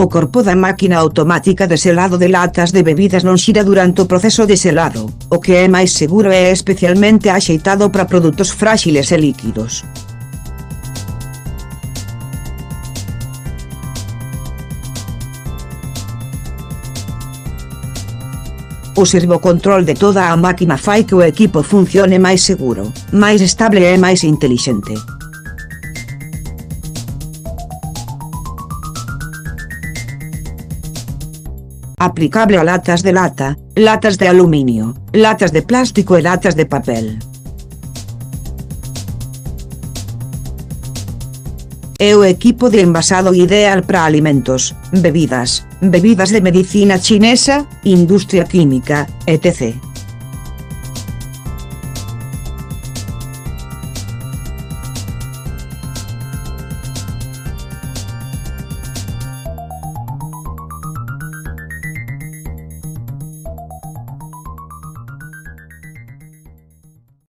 O corpo da máquina automática de selado de latas de bebidas non xira durante o proceso de selado, o que é máis seguro e especialmente axeitado para produtos fráxiles e líquidos. O servocontrol de toda a máquina fai que o equipo funcione máis seguro, máis estable e máis intelixente. Aplicable a latas de lata, latas de aluminio, latas de plástico e latas de papel. É o equipo de envasado ideal para alimentos, bebidas de medicina chinesa, industria química, etc.